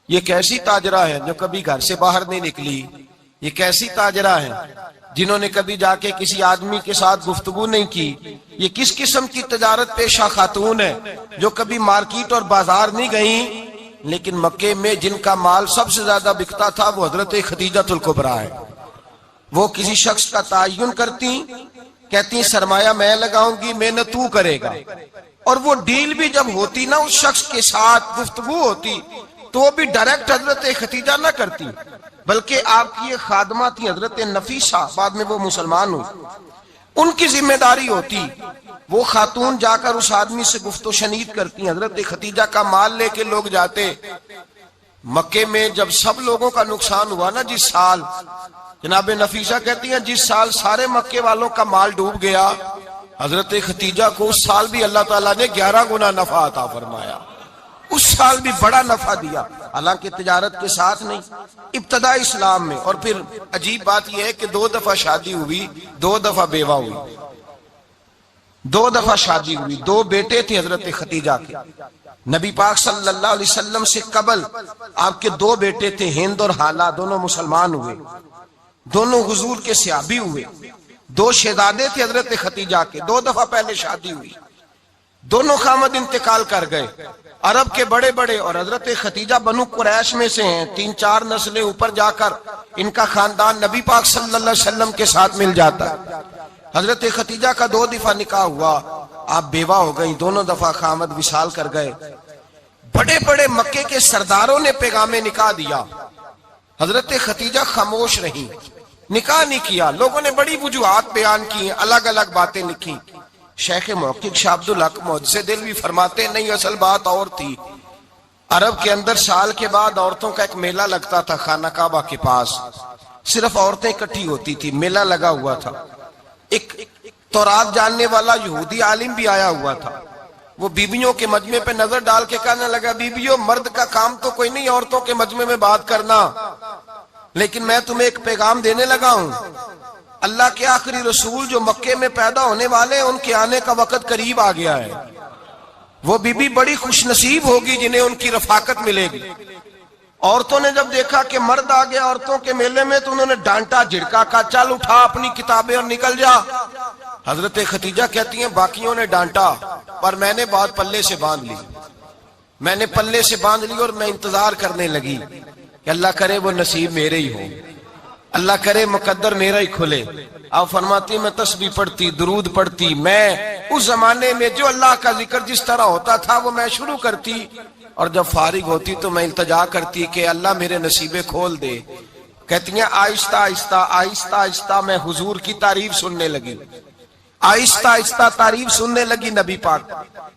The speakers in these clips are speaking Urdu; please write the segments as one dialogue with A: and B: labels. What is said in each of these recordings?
A: یہ کیسی تاجرہ ہے جو کبھی گھر سے باہر نہیں نکلی؟ یہ کیسی تاجرہ ہے جنہوں نے کبھی جا کے کسی آدمی کے ساتھ گفتگو نہیں کی؟ یہ کس قسم کی تجارت پیشہ خاتون ہے جو کبھی مارکیٹ اور بازار نہیں گئیں؟ لیکن مکے میں جن کا مال سب سے زیادہ بکتا تھا وہ حضرت خدیجہ الکبریٰ ہے۔ وہ کسی شخص کا تعین کرتی، کہتی سرمایہ میں لگاؤں گی، محنت تو کرے گا، اور وہ ڈیل بھی جب ہوتی نا اس شخص کے ساتھ گفتگو ہوتی تو وہ بھی ڈائریکٹ حضرت خدیجہ نہ کرتی، بلکہ آپ کی ایک خادمہ تھی حضرت نفیسہ، بعد میں وہ مسلمان ہوئی، ان کی ذمہ داری ہوتی، وہ خاتون جا کر اس آدمی سے گفت و شنید کرتی۔ حضرت خدیجہ کا مال لے کے لوگ جاتے۔ مکے میں جب سب لوگوں کا نقصان ہوا نا جس سال، جناب نفیسہ کہتی ہیں جس سال سارے مکے والوں کا مال ڈوب گیا، حضرت خدیجہ کو اس سال بھی اللہ تعالیٰ نے 11 گنا نفع عطا فرمایا، اس سال بھی بڑا نفع دیا، حالانکہ تجارت کے ساتھ نہیں، ابتدا اسلام میں۔ اور پھر عجیب بات یہ ہے کہ 2 دفعہ شادی ہوئی، 2 دفعہ بیوہ ہوئی، 2 دفعہ شادی ہوئی، 2 بیٹے تھے حضرت خدیجہ کے۔ نبی پاک صلی اللہ علیہ وسلم سے قبل آپ کے 2 بیٹے تھے، ہند اور حالہ، دونوں مسلمان ہوئے، دونوں حضور کے صحابی ہوئے۔ 2 شہزادے تھے حضرت خدیجہ کے، 2 دفعہ پہلے شادی ہوئی، دونوں خامد انتقال کر گئے، عرب کے بڑے بڑے، اور حضرت خدیجہ بنو قریش میں سے ہیں، 3-4 نسلیں اوپر جا کر ان کا خاندان نبی پاک صلی اللہ علیہ وسلم کے ساتھ مل جاتا ہے۔ حضرت خدیجہ کا 2 دفعہ نکاح ہوا، آپ بیوہ ہو گئیں، دونوں دفعہ خامد وصال کر گئے۔ بڑے بڑے مکے کے سرداروں نے پیغام نکاح دیا، حضرت خدیجہ خاموش رہیں، نکاح نہیں کیا۔ لوگوں نے بڑی وجوہات بیان کی، الگ الگ باتیں لکھی۔ شیخ محقق شاہ عبدالحق محدث دہلوی فرماتے نہیں، اصل بات اور تھی۔ عرب کے اندر سال کے بعد عورتوں کا ایک میلہ لگتا تھا خانہ کعبہ کے پاس، صرف عورتیں اکٹھی ہوتی تھی، میلہ لگا ہوا تھا۔ ایک تورات جاننے والا یہودی عالم بھی آیا ہوا تھا، وہ بیویوں کے مجمع پہ نظر ڈال کے کہنے لگا، بیویوں مرد کا کام تو کوئی نہیں عورتوں کے مجمع میں بات کرنا، لیکن میں تمہیں ایک پیغام دینے لگا ہوں، اللہ کے آخری رسول جو مکے میں پیدا ہونے والے ہیں ان کے آنے کا وقت قریب آ گیا ہے۔ وہ بیوی بڑی خوش نصیب ہوگی جنہیں ان کی رفاقت ملے گی۔ عورتوں نے جب دیکھا کہ مرد آ گیا عورتوں کے میلے میں تو انہوں نے ڈانٹا جھڑکا، کہا چل اٹھا اپنی کتابیں اور نکل جا۔ حضرت خدیجہ کہتی ہیں باقیوں نے ڈانٹا پر میں نے بات پلے سے باندھ لی، میں نے پلے سے باندھ لی اور میں انتظار کرنے لگی کہ اللہ کرے وہ نصیب میرے ہی ہو، اللہ کرے مقدر میرا ہی کھلے۔ آپ فرماتی میں تسبیح پڑھتی، درود پڑھتی، میں اس زمانے میں جو اللہ کا ذکر جس طرح ہوتا تھا وہ میں شروع کرتی، اور جب فارغ ہوتی تو میں التجا کرتی کہ اللہ میرے نصیبے کھول دے۔ کہتی ہیں آہستہ آہستہ آہستہ آہستہ میں حضور کی تعریف سننے لگی، آہستہ آہستہ تعریف سننے لگی۔ نبی پاک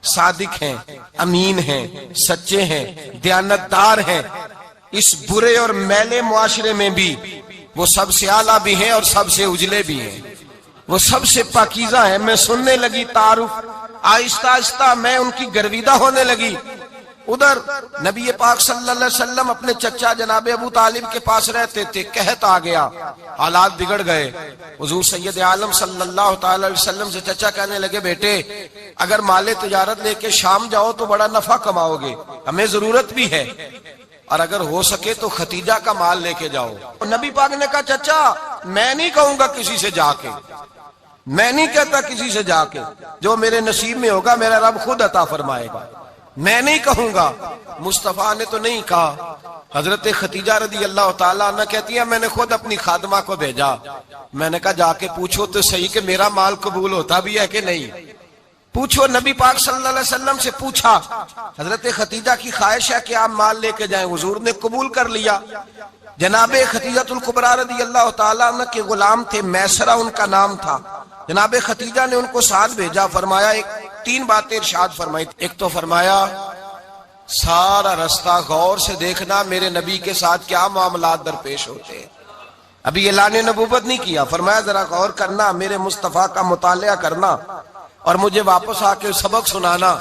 A: صادق ہیں، امین ہیں، سچے ہیں، دیانتدار ہیں، اس برے اور میلے معاشرے میں بھی وہ سب سے اعلیٰ بھی ہیں اور سب سے اجلے بھی ہیں، وہ سب سے پاکیزہ ہیں۔ میں سننے لگی تعارف، آہستہ آہستہ میں ان کی گرویدہ ہونے لگی۔ ادھر نبی پاک صلی اللہ علیہ وسلم اپنے چچا جناب ابو طالب کے پاس رہتے تھے، قحط آ گیا، حالات بگڑ گئے۔ حضور سید عالم صلی اللہ تعالی علیہ وسلم سے چچا کہنے لگے بیٹے اگر مال تجارت لے کے شام جاؤ تو بڑا نفع کماؤ گے، ہمیں ضرورت بھی ہے، اور اگر ہو سکے تو خدیجہ کا مال لے کے جاؤ۔ نبی پاک نے کہا چچا میں نہیں کہوں گا کسی سے جا کے، میں نہیں کہتا کسی سے جا کے، جو میرے نصیب میں ہوگا میرا رب خود عطا فرمائے گا، میں نہیں کہوں گا۔ مصطفیٰ نے تو نہیں کہا۔ حضرت خدیجہ رضی اللہ تعالیٰ عنہ کہتی ہیں میں نے خود اپنی خادمہ کو بھیجا، میں نے کہا جا کے پوچھو تو صحیح کہ میرا مال قبول ہوتا بھی ہے کہ نہیں، پوچھو۔ نبی پاک صلی اللہ علیہ وسلم سے پوچھا، حضرت خدیجہ کی خواہش ہے کہ آپ مال لے کے جائیں، حضور نے قبول کر لیا۔ جناب خدیجہ الکبریٰ رضی اللہ تعالیٰ عنہ کے غلام تھے، میسرہ ان کا نام تھا، جناب خدیجہ نے ان کو ساتھ بھیجا، فرمایا 3 باتیں ارشاد فرمائی۔ ایک تو فرمایا سارا رستہ غور سے دیکھنا میرے نبی کے ساتھ کیا معاملات درپیش ہوتے ہیں، ابھی اعلان نبوت نہیں کیا، فرمایا ذرا غور کرنا، میرے مصطفیٰ کا مطالعہ کرنا اور مجھے واپس آ کے سبق سنانا،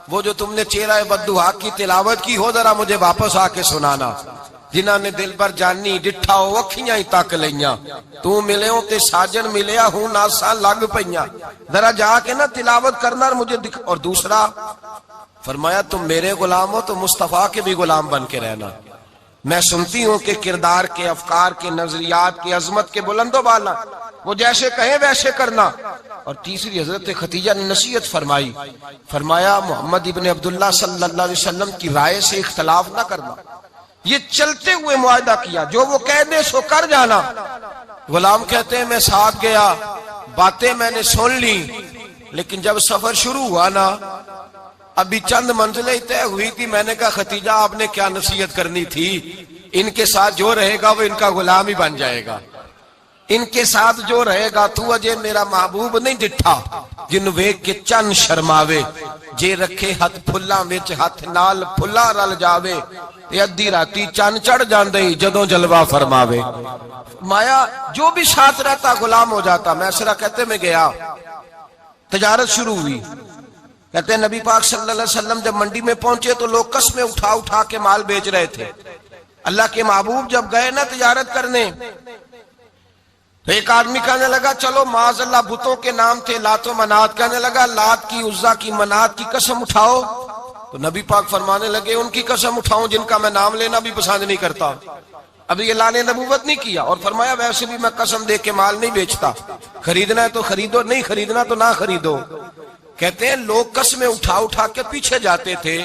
A: وہ جو تم نے چہرہ بددعا کی تلاوت کی ہو ذرا مجھے واپس آ کے سنانا، جنہاں نے دل بر جانی ڈٹھا ہو اکھیاں ہی تک لیاں، تو ملے ہوں تے ساجن ملیا ہوں ناساں لگ پئیاں، ذرا جا کے نا تلاوت کرنا اور مجھے اور دوسرا فرمایا تم میرے غلام ہو تو مصطفیٰ کے بھی غلام بن کے رہنا، میں سنتی ہوں کہ کردار کے، افکار کے، نظریات کی عظمت کے بلند و بالا، وہ جیسے کہیں ویسے کرنا۔ اور تیسری حضرت خدیجہ نے نصیحت فرمائی، فرمایا محمد ابن عبداللہ صلی اللہ علیہ وسلم کی رائے سے اختلاف نہ کرنا۔ یہ چلتے ہوئے معاہدہ کیا، جو وہ کہہ دے سو کر جانا۔ غلام کہتے ہیں میں ساتھ گیا، باتیں میں نے سن لی، لیکن جب سفر شروع ہوا نا، ابھی چند منزلیں طے ہوئی تھی، میں نے کہا خدیجہ آپ نے کیا نصیحت کرنی تھی، ان کے ساتھ جو رہے گا وہ ان کا غلام ہی بن جائے گا، ان کے ساتھ جو رہے گا تو اجے میرا محبوب نہیں ڈٹھا، جن ویک کے چن شرماوے، جے رکھے ہاتھ پھلاں وچ ہاتھ نال پھلا رل جاوے، تے ادھی راتی چن چڑھ جاندے جدوں جلوہ فرماوے۔ مایا جو بھی ساتھ رہتا غلام ہو جاتا۔ میسرہ کہتے میں گیا، تجارت شروع ہوئی۔ کہتے ہیں نبی پاک صلی اللہ علیہ وسلم جب منڈی میں پہنچے تو لوگ قسمیں اٹھا اٹھا کے مال بیچ رہے تھے۔ اللہ کے محبوب جب گئے نا تجارت کرنے، تو ایک آدمی کہنے لگا چلو معاذ اللہ بتوں کے نام تھے لات و منات، کہنے لگا لات کی، عزا کی، منات کی قسم اٹھاؤ۔ تو نبی پاک فرمانے لگے ان کی قسم اٹھاؤں جن کا میں نام لینا بھی پسند نہیں کرتا۔ ابھی یہ لانے نبوت نہیں کیا، اور فرمایا ویسے بھی میں قسم دے کے مال نہیں بیچتا، خریدنا ہے تو خریدو، نہیں خریدنا تو نہ خریدو۔ کہتے ہیں لوگ قسمیں اٹھا اٹھا کے پیچھے جاتے تھے،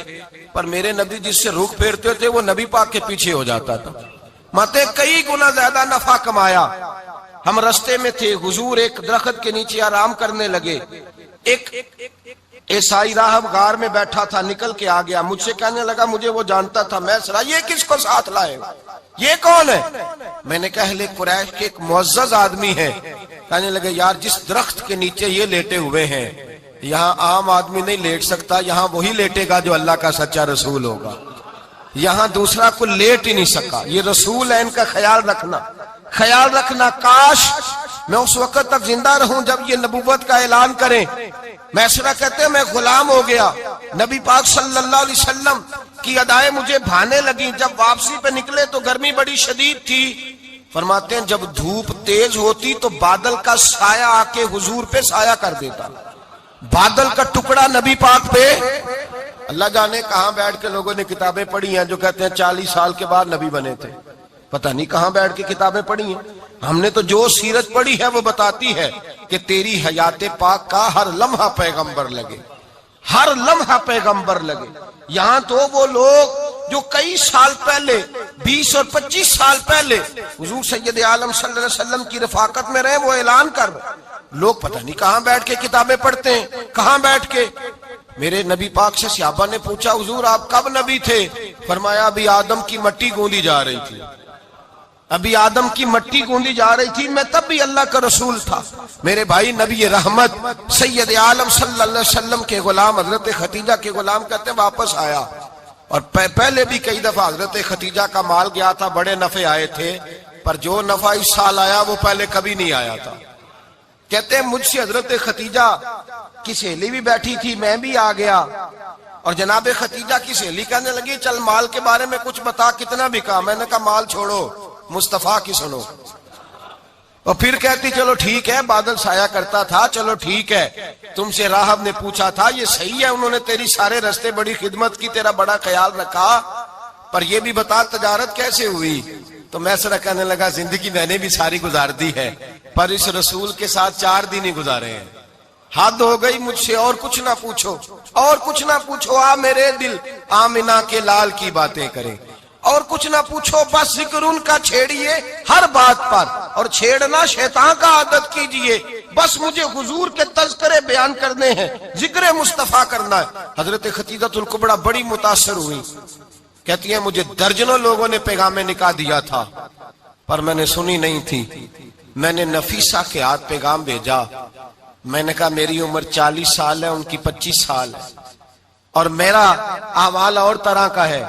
A: پر میرے نبی جس سے رخ پھیرتے تھے وہ نبی پاک کے پیچھے ہو جاتا تھا۔ ماتے کئی گنا زیادہ نفع کمایا۔ ہم رستے میں تھے، حضور ایک درخت کے نیچے آرام کرنے لگے، ایک عیسائی راہب غار میں بیٹھا تھا، نکل کے آ گیا، مجھ سے کہنے لگا مجھے وہ جانتا تھا، میں سرا یہ کس کو ساتھ لائے، یہ کون ہے؟ میں نے کہا اہل قریش کے ایک معزز آدمی ہے۔ کہنے لگے یار جس درخت کے نیچے یہ لیٹے ہوئے ہیں یہاں عام آدمی نہیں لیٹ سکتا، یہاں وہی لیٹے گا جو اللہ کا سچا رسول ہوگا، یہاں دوسرا کو لیٹ ہی نہیں سکا، یہ رسول ہے، ان کا خیال رکھنا، خیال رکھنا۔ کاش میں اس وقت تک زندہ رہوں جب یہ نبوت کا اعلان کریں۔ میسرہ کہتے ہیں میں غلام ہو گیا، نبی پاک صلی اللہ علیہ وسلم کی ادائیں مجھے بھانے لگیں۔ جب واپسی پہ نکلے تو گرمی بڑی شدید تھی، فرماتے ہیں جب دھوپ تیز ہوتی تو بادل کا سایہ آ کے حضور پہ سایہ کر دیتا، بادل کا ٹکڑا نبی پاک پہ۔ اللہ جانے کہاں بیٹھ کے لوگوں نے کتابیں پڑھی ہیں جو کہتے ہیں 40 سال کے بعد نبی بنے تھے، پتہ نہیں کہاں بیٹھ کے کتابیں پڑھی ہیں۔ ہم نے تو جو سیرت پڑھی ہے وہ بتاتی ہے کہ تیری حیات پاک کا ہر لمحہ پیغمبر لگے، ہر لمحہ پیغمبر لگے۔ یہاں تو وہ لوگ جو کئی سال پہلے 20 اور 25 سال پہلے حضور سید عالم صلی اللہ علیہ وسلم کی رفاقت میں رہے، وہ اعلان کر رہے، لوگ پتہ نہیں کہاں بیٹھ کے کتابیں پڑھتے ہیں، کہاں بیٹھ کے۔ میرے نبی پاک سے صحابہ نے پوچھا حضور آپ کب نبی تھے؟ فرمایا ابھی آدم کی مٹی گوندی جا رہی تھی، ابھی آدم کی مٹی گوندی جا رہی تھی، میں تب بھی اللہ کا رسول تھا۔ میرے بھائی نبی رحمت سید عالم صلی اللہ علیہ وسلم کے غلام حضرت خدیجہ کے غلام کہتے ہیں واپس آیا، اور پہلے بھی کئی دفعہ حضرت خدیجہ کا مال گیا تھا، بڑے نفع آئے تھے، پر جو نفع اس سال آیا وہ پہلے کبھی نہیں آیا تھا۔ کہتے ہیں مجھ سے حضرت خدیجہ کی سہیلی بھی بیٹھی تھی، میں بھی آ گیا، اور جناب خدیجہ کی سہیلی کہنے لگی چل مال کے بارے میں کچھ بتا، کتنا بکا؟ میں نے کہا مال چھوڑو، مصطفیٰ کی سنو۔ اور پھر کہتی چلو ٹھیک ہے، بادل سایہ کرتا تھا، چلو ٹھیک ہے، تم سے راہب نے پوچھا تھا یہ صحیح ہے، انہوں نے تیری سارے رستے بڑی خدمت کی، تیرا بڑا خیال رکھا، پر یہ بھی بتا تجارت کیسے ہوئی؟ تو میں سرا کہنے لگا زندگی میں نے بھی ساری گزار دی ہے، پر اس رسول کے ساتھ 4 دن ہی گزارے ہیں، حد ہو گئی مجھ سے، اور کچھ نہ پوچھو، اور کچھ نہ پوچھو، آ میرے دل آمنہ کے لال کی باتیں کریں، اور کچھ نہ پوچھو، بس ذکر ان کا چھیڑیے ہر بات پر، اور چھیڑنا شیطان کا عادت کیجئے، بس مجھے حضور کے تذکرے بیان کرنے ہیں، ذکر مصطفیٰ کرنا ہے۔ حضرت خدیجہ الکبریٰ بڑی متاثر ہوئی، کہتی ہیں مجھے درجنوں لوگوں نے پیغام نکاح دیا تھا، پر میں نے سنی نہیں تھی، میں نے نفیسہ کے ہاتھ پیغام بھیجا، میں نے کہا میری عمر 40 سال ہے، ان کی 25 سال ہے، اور میرا احوال اور طرح کا ہے،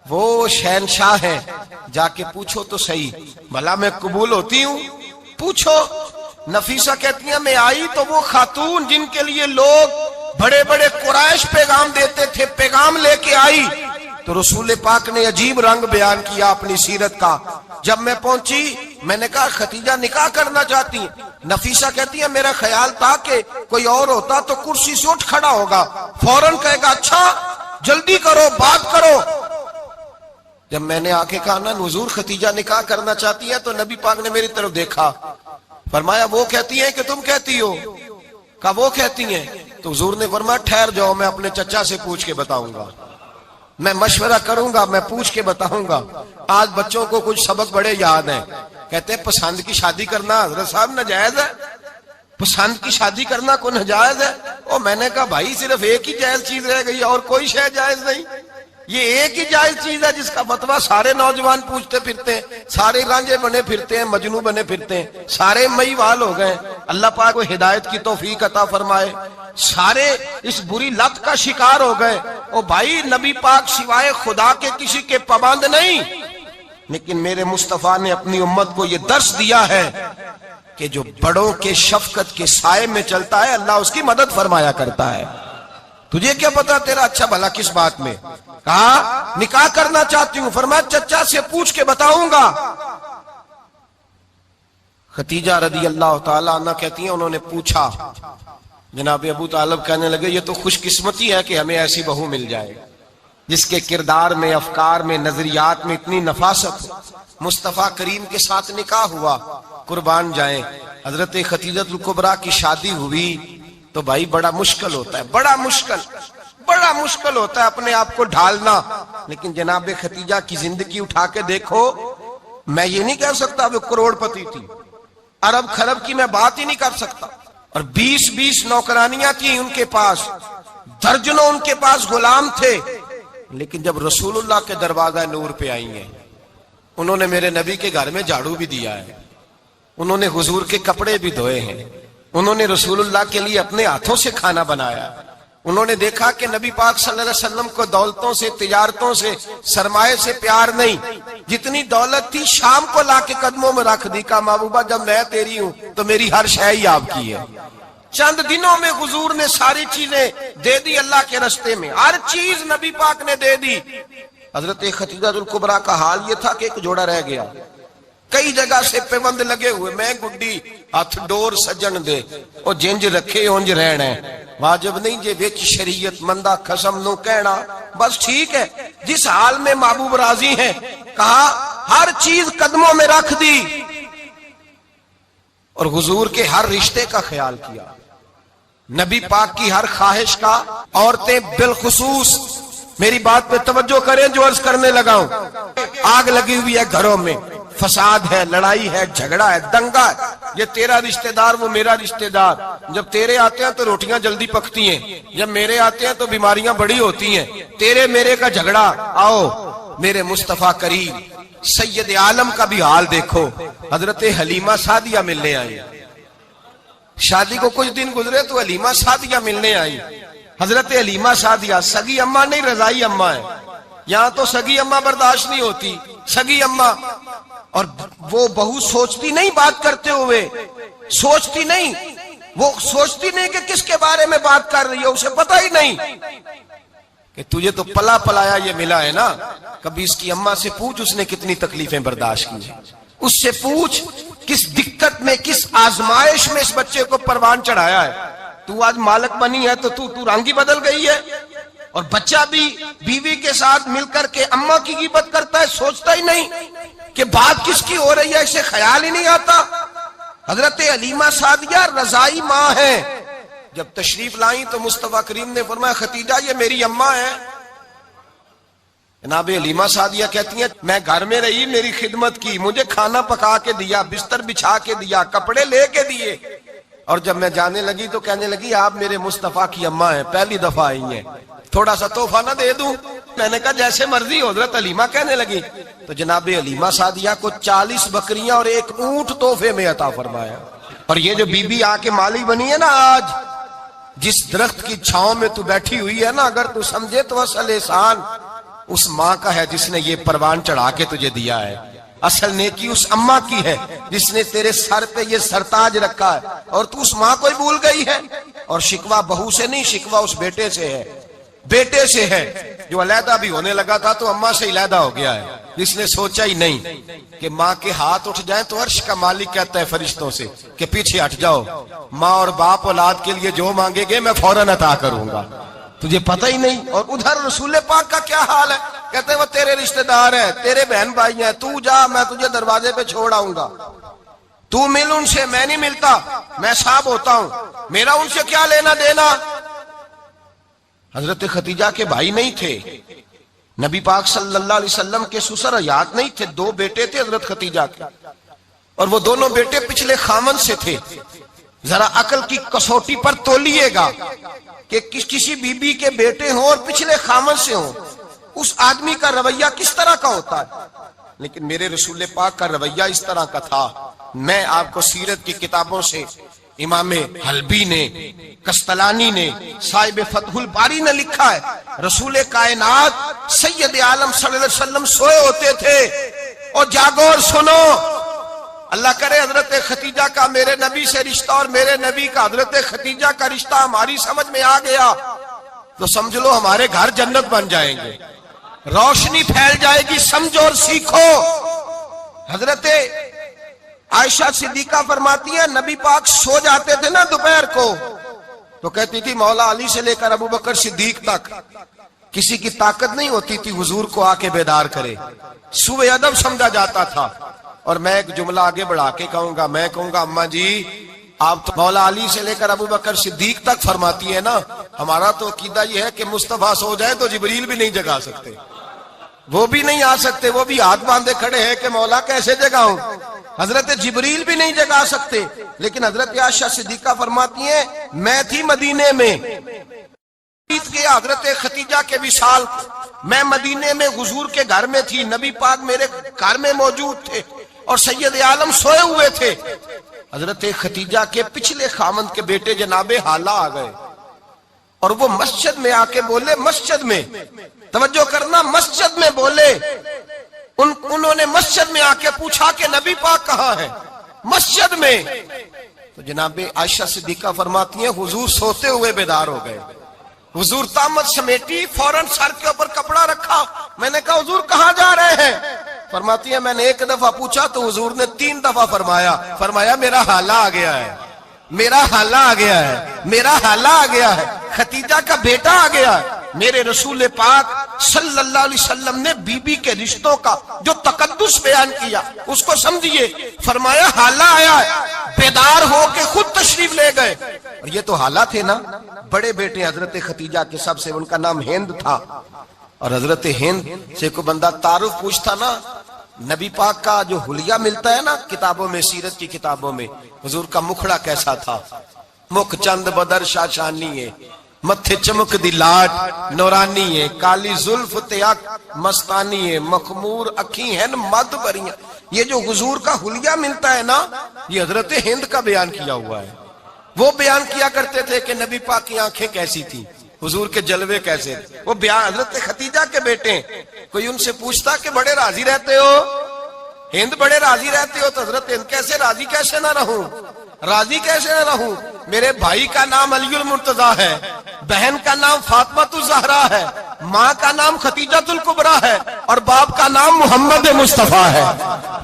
A: وہ شہنشاہ ہے، جا کے پوچھو تو صحیح، بھلا میں قبول ہوتی ہوں؟ پوچھو۔ نفیسہ کہتی ہیں میں آئی تو وہ خاتون جن کے لیے لوگ بڑے بڑے قریش پیغام دیتے تھے، پیغام لے کے آئی، تو رسول پاک نے عجیب رنگ بیان کیا اپنی سیرت کا۔ جب میں پہنچی میں نے کہا خدیجہ نکاح کرنا چاہتی ہیں؟ نفیسہ کہتی ہے میرا خیال تھا کہ کوئی اور ہوتا تو کرسی سے اٹھ کھڑا ہوگا، فوراً کہے گا اچھا جلدی کرو بات کرو۔ جب میں نے آ کے کہا نا حضور ختیجہ نکاح کرنا چاہتی ہے، تو نبی پاک نے میری طرف دیکھا، فرمایا وہ کہتی ہیں کہ تم کہتی ہو؟ کہا وہ کہتی ہیں۔ تو حضور نے فرمایا ٹھہر جاؤ، میں اپنے چچا سے پوچھ کے بتاؤں گا، میں مشورہ کروں گا، میں پوچھ کے بتاؤں گا۔ آج بچوں کو کچھ سبق بڑے یاد ہیں، کہتے ہیں پسند کی شادی کرنا حضرت صاحب ناجائز ہے، پسند کی شادی کرنا کوئی ناجائز ہے؟ اور میں نے کہا بھائی صرف ایک ہی جائز چیز رہ گئی اور کوئی شے جائز نہیں، یہ ایک ہی جائز چیز ہے جس کا فتویٰ سارے نوجوان پوچھتے پھرتے ہیں، سارے رانجے بنے پھرتے ہیں، مجنوں بنے پھرتے ہیں، سارے مئی وال ہو گئے۔ اللہ پاک کو ہدایت کی توفیق عطا فرمائے۔ سارے اس بری لت کا شکار ہو گئے۔ او بھائی نبی پاک سوائے خدا کے کسی کے پابند نہیں، لیکن میرے مصطفیٰ نے اپنی امت کو یہ درس دیا ہے کہ جو بڑوں کے شفقت کے سائے میں چلتا ہے اللہ اس کی مدد فرمایا کرتا ہے۔ تجھے کیا پتا تیرا اچھا بھلا کس بات میں؟ کہا نکاح کرنا چاہتی ہوں، فرمایا چچا سے پوچھ کے بتاؤں گا۔ ختیجہ رضی اللہ تعالیٰ عنہ کہتی ہیں انہوں نے پوچھا، جناب ابو طالب کہنے لگے یہ تو خوش قسمتی ہے کہ ہمیں ایسی بہو مل جائے جس کے کردار میں، افکار میں، نظریات میں اتنی نفاست ہو۔ مصطفیٰ کریم کے ساتھ نکاح ہوا، قربان جائیں۔ حضرت خدیجہ الکبریٰ کی شادی ہوئی تو بھائی بڑا مشکل ہوتا ہے، بڑا مشکل ہوتا ہے اپنے آپ کو ڈھالنا، لیکن جناب خدیجہ کی زندگی اٹھا کے دیکھو، میں یہ نہیں کہہ سکتا وہ کروڑ پتی تھی، ارب خرب کی میں بات ہی نہیں کر سکتا، اور 20 نوکرانیاں تھیں ان کے پاس، درجنوں ان کے پاس غلام تھے، لیکن جب رسول اللہ کے دروازہ نور پہ آئی ہیں، انہوں نے میرے نبی کے گھر میں جھاڑو بھی دیا ہے، انہوں نے حضور کے کپڑے بھی دھوئے ہیں، انہوں نے رسول اللہ کے لیے اپنے ہاتھوں سے کھانا بنایا، انہوں نے دیکھا کہ نبی پاک صلی اللہ علیہ وسلم کو دولتوں سے، تجارتوں سے، سرمایہ سے پیار نہیں، جتنی دولت تھی شام کو لا کے قدموں میں رکھ دی، کہا محبوبہ جب میں تیری ہوں تو میری ہر شے ہی آپ کی ہے۔ چند دنوں میں حضور نے ساری چیزیں دے دی اللہ کے رستے میں، ہر چیز نبی پاک نے دے دی۔ حضرت خدیجہ الکبریٰ کا حال یہ تھا کہ ایک جوڑا رہ گیا، کئی جگہ سے پیوند لگے ہوئے، میں گڈی ہاتھ ڈور سجن دے او جنج رکھے اونج رہنا ہے، واجب نہیں جے وچ شریعت مندہ قسم نو کہنا، بس ٹھیک ہے جس حال میں محبوب راضی ہیں، کہا ہر چیز قدموں میں رکھ دی اور حضور کے ہر رشتے کا خیال کیا، نبی پاک کی ہر خواہش کا۔ عورتیں بالخصوص میری بات پہ توجہ کریں جو عرض کرنے لگا ہوں، آگ لگی ہوئی ہے گھروں میں، فساد ہے، لڑائی ہے، جھگڑا ہے، دنگا ہے، یہ تیرا رشتہ دار وہ میرا رشتہ دار، جب تیرے آتے ہیں تو روٹیاں جلدی پکتی ہیں، جب میرے آتے ہیں تو بیماریاں بڑی ہوتی ہیں، تیرے میرے کا جھگڑا۔ آؤ میرے مصطفیٰ کریم سید عالم کا بھی حال دیکھو، حضرت حلیمہ سعدیہ ملنے آئی، شادی کو کچھ دن گزرے تو حلیمہ سعدیہ ملنے آئی۔ حضرت حلیمہ سعدیہ سگی اماں نہیں رضائی اماں ہے، یہاں تو سگی اماں برداشت نہیں ہوتی، سگی اماں، اور وہ بہو سوچتی نہیں بات کرتے ہوئے، سوچتی نہیں، وہ سوچتی نہیں کہ کس کے بارے میں بات کر رہی ہے، اسے پتہ ہی نہیں کہ تجھے تو پلا پلایا یہ ملا ہے نا، کبھی اس کی اماں سے پوچھ اس نے کتنی تکلیفیں برداشت کی، اس سے پوچھ کس دقت میں، کس آزمائش میں اس بچے کو پروان چڑھایا ہے۔ تو آج مالک بنی ہے تو تو رنگ ہی بدل گئی ہے، اور بچہ بھی بیوی کے ساتھ مل کر کے اماں کی غیبت کرتا ہے، سوچتا ہی نہیں کہ بات کس کی ہو رہی ہے، اسے خیال ہی نہیں آتا۔ حضرت حلیمہ سعدیہ رضائی ماں ہے، جب تشریف لائیں تو مصطفیٰ کریم نے فرمایا خدیجہ یہ میری اماں ہے۔ جناب حلیمہ سعدیہ کہتی ہیں میں گھر میں رہی، میری خدمت کی، مجھے کھانا پکا کے دیا، بستر بچھا کے دیا، کپڑے لے کے دیے، اور جب میں جانے لگی تو کہنے لگی آپ میرے مصطفیٰ کی اماں ہیں، پہلی دفعہ آئی ہیں، تھوڑا سا تحفہ نہ دے دوں؟ میں نے کہا جیسے مرضی۔ حضرت حلیمہ کہنے لگی تو جناب حلیمہ سعدیہ کو 40 بکریاں اور 1 اونٹ تحفے میں عطا فرمایا۔ اور یہ جو بی بی آ کے مالی بنی ہے نا آج، جس درخت کی چھاؤں میں تو بیٹھی ہوئی ہے نا، اگر تو سمجھے تو اصل احسان اس ماں کا ہے جس نے یہ پروان چڑھا کے تجھے دیا ہے، اصل نیکی اس اماں کی ہے جس نے تیرے سر پہ یہ سرتاج رکھا ہے، اور تو اس ماں کو ہی بھول گئی ہے۔ اور شکوہ بہو سے نہیں، شکوہ اس بیٹے سے ہے، بیٹے سے ہے جو علیحدہ بھی ہونے لگا تھا تو اماں سے علیحدہ ہو گیا ہے، جس نے سوچا ہی نہیں کہ ماں کے ہاتھ اٹھ جائیں تو عرش کا مالک کہتا ہے فرشتوں سے کہ پیچھے ہٹ جاؤ، ماں اور باپ اولاد کے لیے جو مانگے گے میں فوراً عطا کروں گا، تجھے پتہ ہی نہیں۔ اور ادھر رسول پاک کا کیا حال ہے، کہتے وہ تیرے رشتہ دار ہے، تیرے بہن بھائی ہیں، تو جا، میں تجھے دروازے پہ چھوڑ آؤں گا، تو مل ان سے، میں نہیں ملتا، میں صاحب ہوتا ہوں، میرا ان سے کیا لینا دینا۔ حضرت خدیجہ کے بھائی نہیں تھے، نبی پاک صلی اللہ علیہ وسلم کے سسر حیات نہیں تھے، 2 بیٹے تھے حضرت خدیجہ کے، اور وہ دونوں بیٹے پچھلے خامن سے تھے۔ ذرا عقل کی کسوٹی پر تولیے گا کہ کسی بی بی کے بیٹے ہوں اور پچھلے خامن سے ہوں، اس آدمی کا رویہ کس طرح کا ہوتا ہے۔ لیکن میرے رسول پاک کا رویہ اس طرح کا تھا۔ میں آپ کو سیرت کی کتابوں سے امام حلبی نے، کستلانی نے، صاحب فتح الباری نے لکھا ہے، رسول کائنات سید عالم صلی اللہ علیہ وسلم سوئے ہوتے تھے، اور جاگو اور سنو، اللہ کرے حضرت خدیجہ کا میرے نبی سے رشتہ اور میرے نبی کا حضرت خدیجہ کا رشتہ ہماری سمجھ میں آ گیا تو سمجھ لو ہمارے گھر جنت بن جائیں گے، روشنی پھیل جائے گی، سمجھو اور سیکھو۔ حضرت عائشہ صدیقہ فرماتی ہے نبی پاک سو جاتے تھے نا دوپہر کو تو کہتی تھی مولا علی سے لے کر ابو بکر صدیق تک کسی کی طاقت نہیں ہوتی تھی حضور کو آ کے بیدار کرے، سوء ادب سمجھا جاتا تھا۔ اور میں ایک جملہ آگے بڑھا کے کہوں گا، میں کہوں گا اماں جی آپ تو مولا علی سے لے کر ابو بکر صدیق تک فرماتی ہے نا، ہمارا تو عقیدہ یہ ہے کہ مصطفیٰ سو جائے تو جبریل بھی نہیں جگا سکتے، وہ بھی نہیں آ سکتے، وہ بھی ہاتھ باندھے کھڑے ہیں کہ مولا کیسے جگاؤں، حضرت جبریل بھی نہیں جگا سکتے۔ لیکن حضرت عائشہ صدیقہ فرماتی ہیں میں تھی مدینے میں کے حضرت خدیجہ کے وصال، میں مدینے میں حضور کے گھر میں تھی، نبی پاک میرے گھر میں موجود تھے اور سید عالم سوئے ہوئے تھے۔ حضرت خدیجہ کے پچھلے خامند کے بیٹے جناب حالہ آ گئے اور وہ مسجد میں آ کے بولے، مسجد میں توجہ کرنا، مسجد میں بولے، انہوں نے مسجد میں آ کے پوچھا کہ نبی پاک کہاں ہے، مسجد میں۔ تو جناب عائشہ صدیقہ فرماتی ہیں حضور سوتے ہوئے بیدار ہو گئے، حضور طامت سمیٹی، فوراً سر کے اوپر کپڑا رکھا، میں نے کہا حضور کہاں جا رہے ہیں؟ فرماتی ہے میں نے 1 دفعہ پوچھا تو حضور نے 3 دفعہ فرمایا میرا حالہ آ گیا ہے، میرا حالہ آ گیا ہے، میرا حالہ آ گیا ہے، خدیجہ کا بیٹا آ گیا ہے۔ میرے رسول پاک صلی اللہ علیہ وسلم نے بی بی کے رشتوں کا جو تقدس بیان کیا اس کو سمجھیے، فرمایا حالہ آیا ہے، بیدار ہو کے خود تشریف لے گئے۔ اور یہ تو حالہ تھے نا، بڑے بیٹے حضرت خدیجہ کے سب سے، ان کا نام ہند تھا، اور حضرت ہند سے کوئی بندہ تعارف پوچھتا نا، نبی پاک کا جو حلیہ ملتا ہے نا کتابوں میں، سیرت کی کتابوں میں، حضور کا مکھڑا کیسا تھا، مکھ چند بدر شاشانی ہے، متھے چمک دی لاٹ نورانی ہے، کالی زلف تیاک مستانی ہے، مخمور اکھی ہیں مد بریاں۔ یہ جو حضور کا حلیہ ملتا ہے نا، یہ حضرت ہند کا بیان کیا ہوا ہے۔ وہ بیان کیا کرتے تھے کہ نبی پاک کی آنکھیں کیسی تھی، حضور کے جلوے کیسے تھے، وہ بیان حضرت خدیجہ کے بیٹے ہیں۔ کوئی ان سے پوچھتا کہ بڑے راضی رہتے ہو، ہند بڑے راضی رہتے ہو، تو حضرت ہند کیسے راضی کیسے نہ رہوں، راضی کیسے نہ رہوں، میرے بھائی کا نام علی المرتضیٰ ہے، بہن کا نام فاطمہ الزہرا ہے، ماں کا نام خدیجہ الکبریٰ ہے، اور باپ کا نام محمد مصطفیٰ ہے،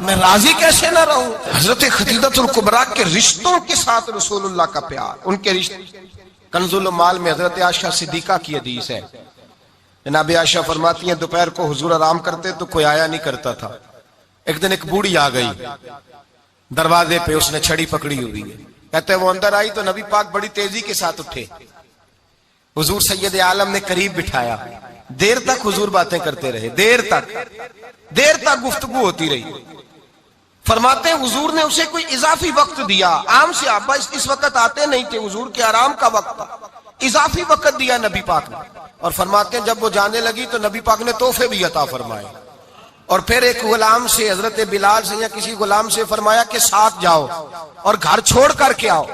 A: میں راضی کیسے نہ رہوں۔ حضرت خدیجہ الکبریٰ کے رشتوں کے ساتھ رسول اللہ کا پیار، ان کے رشتے۔ کنز المال میں حضرت عائشہ صدیقہ کی حدیث ہے، جناب عائشہ فرماتی ہیں دوپہر کو حضور آرام کرتے تو کوئی آیا نہیں کرتا تھا۔ ایک دن ایک بوڑھی آ گئی دروازے پہ، اس نے چھڑی پکڑی ہوئی ہے، کہتے وہ اندر آئی تو نبی پاک بڑی تیزی کے ساتھ اٹھے، حضور سید عالم نے قریب بٹھایا، دیر تک حضور باتیں کرتے رہے، دیر تک گفتگو ہوتی رہی۔ فرماتے ہیں حضور نے اسے کوئی اضافی وقت دیا، عام صحابہ اس وقت آتے نہیں تھے، حضور کے آرام کا وقت تھا، اضافی وقت دیا نبی پاک نے۔ اور فرماتے ہیں جب وہ جانے لگی تو نبی پاک نے تحفے بھی عطا فرمائے، اور پھر ایک غلام سے، حضرت بلال سے یا کسی غلام سے فرمایا کہ ساتھ جاؤ اور گھر چھوڑ کر کے آؤ۔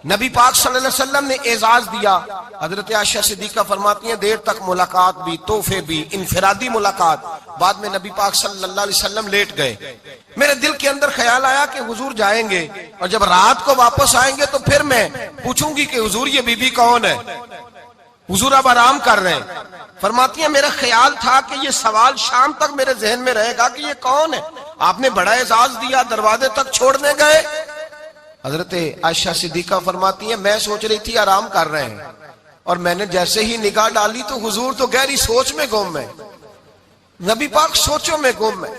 A: نبی پاک صلی اللہ علیہ وسلم نے اعزاز دیا۔ حضرت عائشہ صدیقہ فرماتی ہیں دیر تک ملاقات بھی، تحفے بھی، انفرادی ملاقات۔ بعد میں نبی پاک صلی اللہ علیہ وسلم لیٹ گئے، میرے دل کے اندر خیال آیا کہ حضور جائیں گے اور جب رات کو واپس آئیں گے تو پھر میں پوچھوں گی کہ حضور یہ بی بی کون ہے، حضور اب آرام کر رہے ہیں۔ فرماتی ہیں میرا خیال تھا کہ یہ سوال شام تک میرے ذہن میں رہے گا کہ یہ کون ہے، آپ نے بڑا اعزاز دیا، دروازے تک چھوڑنے گئے۔ حضرت عائشہ صدیقہ فرماتی ہیں میں سوچ رہی تھی آرام کر رہے ہیں، اور میں نے جیسے ہی نگاہ ڈالی تو حضور تو گہری سوچ میں گم ہے۔ نبی پاک سوچوں میں گم ہے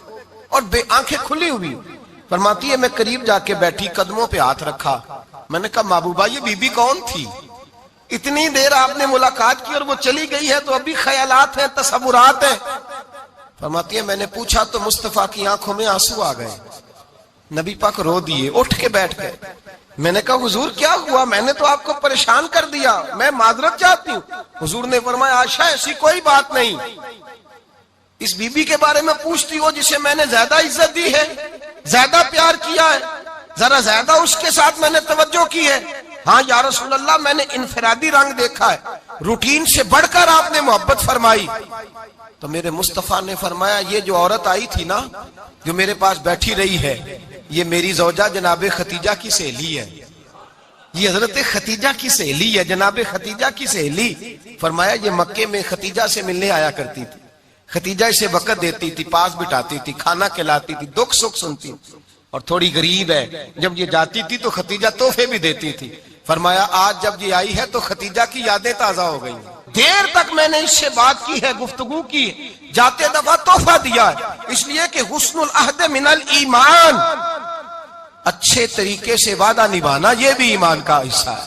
A: اور آنکھیں کھلی ہوئی. فرماتی ہے میں قریب جا کے بیٹھی, قدموں پہ ہاتھ رکھا. میں نے کہا محبوبہ یہ بی بی کون تھی؟ اتنی دیر آپ نے ملاقات کی اور وہ چلی گئی ہے تو ابھی خیالات ہیں, تصورات ہیں. فرماتی ہے میں نے پوچھا تو مصطفیٰ کی آنکھوں میں آنسو آ گئے. نبی پاک رو دیے, اٹھ کے بیٹھ گئے. میں نے کہا حضور کیا ہوا؟ میں نے تو آپ کو پریشان کر دیا, میں معذرت چاہتی ہوں. حضور نے فرمایا عائشہ ایسی کوئی بات نہیں, اس بی بی کے بارے میں پوچھتی ہو جسے میں نے زیادہ عزت دی ہے, زیادہ پیار کیا ہے, ذرا زیادہ اس کے ساتھ میں نے توجہ کی ہے. ہاں یا رسول اللہ میں نے انفرادی رنگ دیکھا ہے, روٹین سے بڑھ کر آپ نے محبت فرمائی. تو میرے مصطفیٰ نے فرمایا یہ جو عورت آئی تھی نا, جو میرے پاس بیٹھی رہی ہے, یہ میری زوجہ جناب ختیجہ کی سہیلی ہے. یہ حضرت ختیجہ کی سہیلی ہے, جناب ختیجہ کی سہیلی. فرمایا یہ مکے میں ختیجہ سے ملنے آیا کرتی تھی, ختیجہ اسے وقت دیتی تھی, پاس بٹھاتی تھی, کھانا کھلاتی تھی, دکھ سکھ سنتی, اور تھوڑی غریب ہے. جب یہ جاتی تھی تو ختیجہ تحفے بھی دیتی تھی. فرمایا آج جب یہ آئی ہے تو ختیجہ کی یادیں تازہ ہو گئی. دیر تک میں نے اس سے بات کی ہے, گفتگو کی, جاتے دفعہ تحفہ دیا ہے, اس لیے کہ حسن العہد من الایمان, اچھے طریقے سے وعدہ نبھانا یہ بھی ایمان کا حصہ ہے.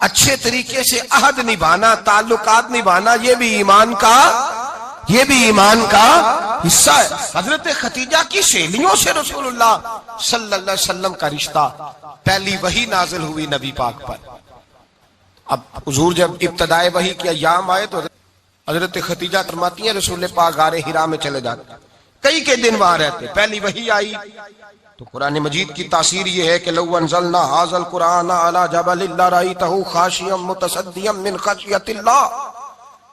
A: اچھے طریقے سے عہد نبھانا, تعلقات نبھانا یہ بھی ایمان کا حصہ ہے. حضرت ختیجہ کی سہیلیوں سے رسول اللہ صلی اللہ علیہ وسلم کا رشتہ. پہلی وحی نازل ہوئی نبی پاک پر. اب حضور جب ابتدائے وحی کے ایام آئے تو حضرت ختیجہ فرماتی ہیں رسول پاک غار حرا میں چلے جاتے, کئی کے دن وہاں رہتے. پہلی وحی آئی تو قرآن مجید کی تاثیر یہ ہے کہ لو انزلنا ھذا القرآن علی جبل لرأیتہ خاشعا متصدعا من خشیۃ اللہ.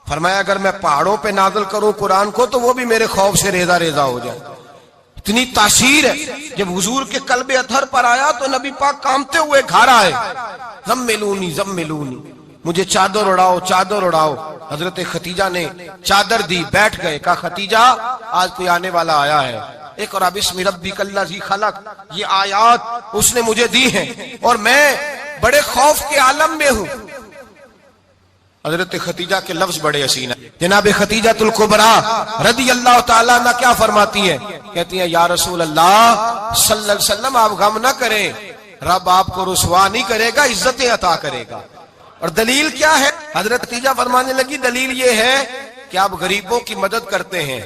A: فرمایا اگر میں پہاڑوں پہ نازل کروں قرآن کو تو وہ بھی میرے خوف سے ریزہ ریزہ ہو جائے. اتنی تاثیر ہے. جب حضور کے قلب اطہر پر آیا تو نبی پاک کامتے ہوئے گھر آئے, زملونی زملونی, مجھے چادر اڑاؤ چادر اڑاؤ. حضرت ختیجہ نے چادر دی, بیٹھ گئے. کہا ختیجہ آج کوئی آنے والا آیا ہے. ایک اور بسم ربک الذی خلق, یہ آیات اس نے مجھے دی ہیں اور میں بڑے خوف کے عالم میں ہوں. حضرت ختیجہ کے لفظ بڑے حسین ہیں. جناب ختیجہ الکبریٰ رضی اللہ تعالیٰ عنہ کیا فرماتی ہیں؟ کہتی ہیں یا رسول اللہ صلی اللہ علیہ وسلم آپ غم نہ کریں, رب آپ کو رسوا نہیں کرے گا, عزتیں عطا کرے گا. اور دلیل کیا ہے؟ حضرت ختیجہ فرمانے لگی دلیل یہ ہے کہ آپ غریبوں کی مدد کرتے ہیں,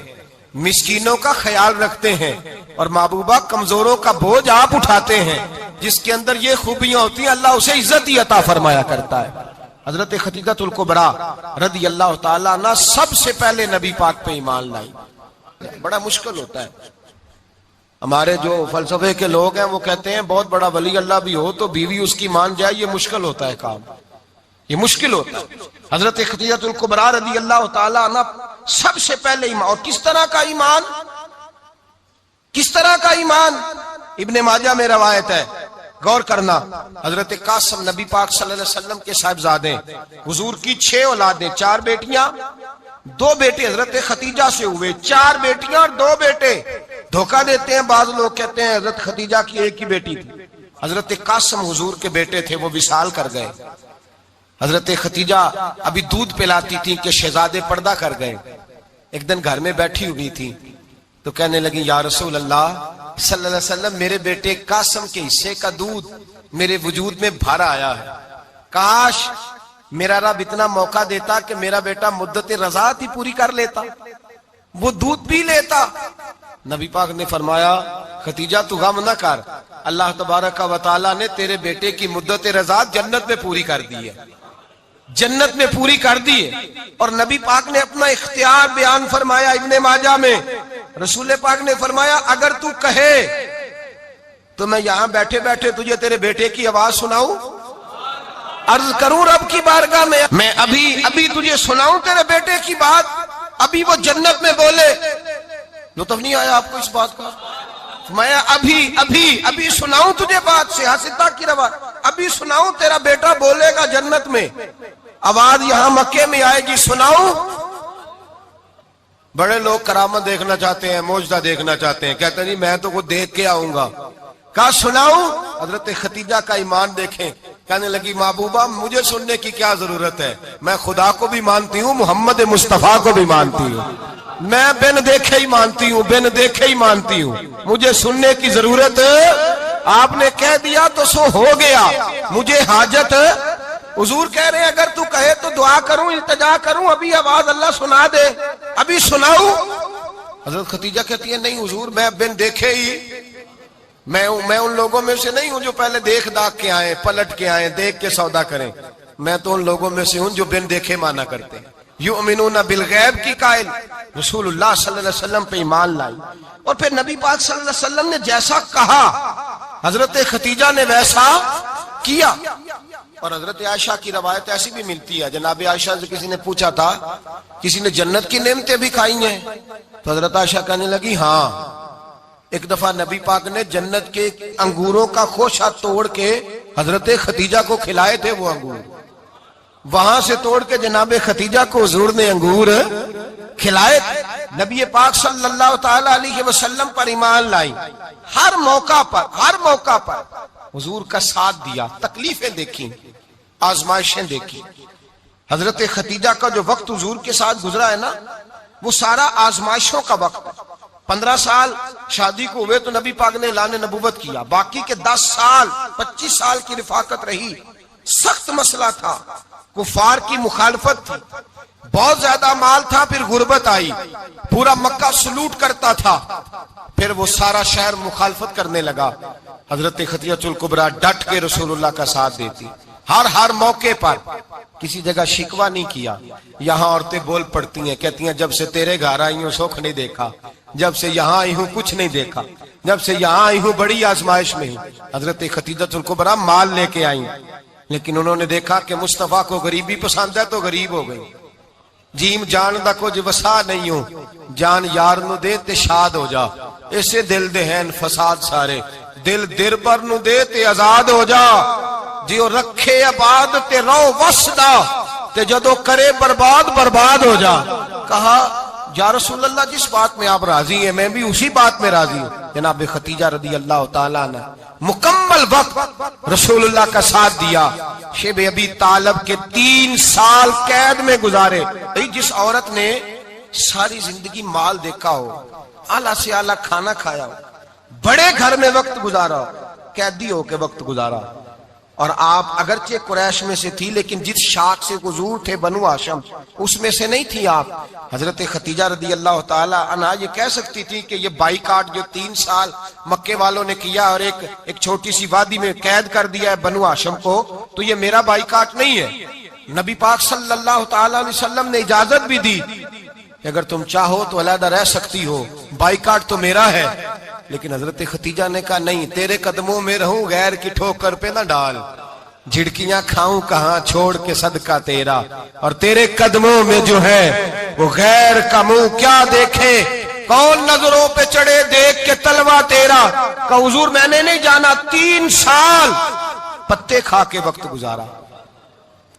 A: مسکینوں کا خیال رکھتے ہیں, اور محبوبہ کمزوروں کا بوجھ آپ اٹھاتے ہیں. جس کے اندر یہ خوبیاں ہوتی ہیں اللہ اسے عزت ہی عطا فرمایا کرتا ہے. حضرت ختیجہ الکبریٰ رضی اللہ تعالیٰ عنہ سب سے پہلے نبی پاک پہ ایمان لائی. بڑا مشکل ہوتا ہے. ہمارے جو فلسفے کے لوگ ہیں وہ کہتے ہیں بہت بڑا ولی اللہ بھی ہو تو بیوی اس کی مان جائے, یہ مشکل ہوتا ہے کام, یہ مشکل ہوتا ہے. حضرت ختیجہ الکبریٰ رضی اللہ تعالیٰ عنہ سب سے پہلے ایمان. اور کس طرح کا ایمان؟ کس طرح کا ایمان؟ ابن ماجہ میں روایت ہے, غور کرنا. حضرت قاسم نبی پاک صلی اللہ علیہ وسلم کے صاحبزادے, حضور کی 6 اولادیں, 4 بیٹیاں 2 بیٹے حضرت ختیجہ سے ہوئے, 4 بیٹیاں اور 2 بیٹے. دھوکہ دیتے ہیں بعض لوگ, کہتے ہیں حضرت ختیجہ کی ایک ہی بیٹی تھی. حضرت قاسم حضور کے بیٹے تھے, وہ وصال کر گئے. حضرت ختیجہ ابھی دودھ پلاتی تھی کہ شہزادے پردہ کر گئے. ایک دن گھر میں بیٹھی ہوئی تھی تو کہنے لگی یا رسول اللہ صلی اللہ علیہ وسلم میرے بیٹے قاسم کے حصے کا دودھ میرے وجود میں بھر آیا ہے, کاش میرا رب اتنا موقع دیتا کہ میرا بیٹا مدت رضاعت ہی پوری کر لیتا, وہ دودھ پی لیتا. نبی پاک نے فرمایا ختیجہ تو غم نہ کر, اللہ تبارک و تعالیٰ نے تیرے بیٹے کی مدت رضاعت جنت میں پوری کر دی ہے, جنت میں پوری کر دی ہے. اور نبی پاک نے اپنا اختیار بیان فرمایا ابن ماجہ میں. رسول پاک نے فرمایا اگر تو کہے تو میں یہاں بیٹھے بیٹھے تجھے تیرے بیٹے کی آواز سناؤں, عرض کروں رب کی بارگاہ میں ابھی تجھے سناؤں تیرے بیٹے کی بات, ابھی وہ جنت میں بولے. لطف نہیں آیا آپ کو اس بات کا؟ میں ابھی سناؤں تجھے بات, سیاستہ کی روایت, ابھی سناؤں تیرا بیٹا بولے گا جنت میں, آواز یہاں مکے میں آئے گی, سناؤں. بڑے لوگ کرامت دیکھنا چاہتے ہیں, معجزہ دیکھنا چاہتے ہیں, کہتے ہیں جی میں تو وہ دیکھ کے آؤں گا. کہا سناؤں. حضرت ختیجہ کا ایمان دیکھیں, کہنے لگی محبوبہ مجھے سننے کی کیا ضرورت ہے، میں خدا کو بھی مانتی ہوں، محمد مصطفیٰ کو بھی مانتی ہوں، میں بن دیکھے ہی مانتی ہوں، بن دیکھے ہی مانتی ہوں، مجھے سننے کی ضرورت آپ نے کہہ دیا تو سو ہو گیا، مجھے حاجت حضور کہہ رہے ہیں اگر تو کہے تو دعا کروں، التجا کروں، ابھی آواز اللہ سنا دے، ابھی سناؤں؟ حضرت ختیجہ کہتی ہے نہیں حضور میں بن دیکھے ہی، میں ان لوگوں میں سے نہیں ہوں جو پہلے دیکھ داکھ کے آئیں، پلٹ کے آئیں، دیکھ کے سودا کریں، میں تو ان لوگوں میں سے ہوں جو بن دیکھے مانا کرتے ہیں۔ یؤمنون بالغیب کی قائل، رسول اللہ صلی اللہ علیہ وسلم پہ ایمان لائی، اور پھر نبی پاک صلی اللہ علیہ وسلم نے جیسا کہا حضرت ختیجہ نے ویسا کیا۔ اور حضرت عائشہ کی روایت ایسی بھی ملتی ہے، جناب عائشہ سے کسی نے پوچھا تھا کسی نے جنت کی نعمتیں بھی کھائی ہیں؟ تو حضرت عائشہ کہنے لگی ہاں، ایک دفعہ نبی پاک نے جنت کے انگوروں کا خوشہ توڑ کے حضرت ختیجہ کو کھلائے تھے، وہ انگور وہاں سے توڑ کے جناب ختیجہ کو حضور نے انگور کھلائے تھے۔ نبی پاک صلی اللہ تعالی علیہ وسلم پر ایمان لائی، ہر موقع پر حضور کا ساتھ دیا، تکلیفیں دیکھی، آزمائشیں دیکھی۔ حضرت ختیجہ کا جو وقت حضور کے ساتھ گزرا ہے نا، وہ سارا آزمائشوں کا وقت ہے۔ 15 سال شادی کو ہوئے تو نبی پاک نے اعلان نبوت کیا، باقی کے 10 سال 25 سال کی رفاقت رہی، سخت مسئلہ تھا، کفار کی مخالفت تھی، بہت زیادہ مال تھا، پھر غربت آئی، پورا مکہ سلوٹ کرتا تھا، پھر وہ سارا شہر مخالفت کرنے لگا۔ حضرت خدیجہ الکبریٰ ڈٹ کے رسول اللہ کا ساتھ دیتی، ہر موقع پر کسی جگہ شکوہ نہیں کیا۔ یہاں عورتیں بول پڑتی ہیں، کہتی ہیں جب سے تیرے گھر آئی ہوں سکھ نہیں دیکھا، جب سے یہاں آئی ہوں کچھ نہیں دیکھا، جب سے یہاں آئی ہوں بڑی آزمائش میں ہوں۔ حضرت خدیجہ الکبریٰ مال لے کے آئیں، لیکن انہوں نے دیکھا کہ مصطفیٰ کو غریبی پسند ہے تو غریب ہو گئی۔ جیم جان دا کچھ وسا نہیں ہوں، جان یار نو دے تے شاد ہو جا، اسے دل دے ہیں فساد سارے، دل در پر نو دے تے آزاد ہو جا، جیو رکھے آباد تے رو وسدا تے جدو کرے برباد ہو جا۔ کہا یا رسول اللہ جس بات میں آپ راضی ہیں میں بھی اسی بات میں راضی ہوں۔ جناب ختیجہ رضی اللہ تعالیٰ عنہ مکمل وقت رسول اللہ کا ساتھ دیا۔ شیب ابی طالب کے 3 سال قید میں گزارے۔ جس عورت نے ساری زندگی مال دیکھا ہو، اعلیٰ سے اعلیٰ کھانا کھایا ہو، بڑے گھر میں وقت گزارا ہو، قیدی ہو کے وقت گزارا، اور آپ اگرچہ قریش میں سے تھی لیکن جس شاخ سے حضور تھے بنو ہاشم اس میں سے نہیں تھی آپ۔ حضرت ختیجہ رضی اللہ تعالی عنہا یہ کہہ سکتی تھی کہ یہ بائیکاٹ جو 3 سال مکے والوں نے کیا اور ایک چھوٹی سی وادی میں قید کر دیا ہے بنو ہاشم کو، تو یہ میرا بائیکاٹ نہیں ہے۔ نبی پاک صلی اللہ تعالی علیہ وسلم نے اجازت بھی دی کہ اگر تم چاہو تو علیحدہ رہ سکتی ہو، بائیکاٹ تو میرا ہے۔ لیکن حضرت ختیجہ نے کہا نہیں، تیرے قدموں میں رہوں، غیر کی ٹھوکر پہ نہ ڈال، جھڑکیاں کھاؤں کہاں چھوڑ کے صدقہ تیرا، اور تیرے قدموں میں جو ہے وہ غیر کا منہ کیا دیکھے، کون نظروں پہ چڑھے دیکھ کے تلوا تیرا۔ کہ حضور میں نے نہیں جانا، 3 سال پتے کھا کے وقت گزارا،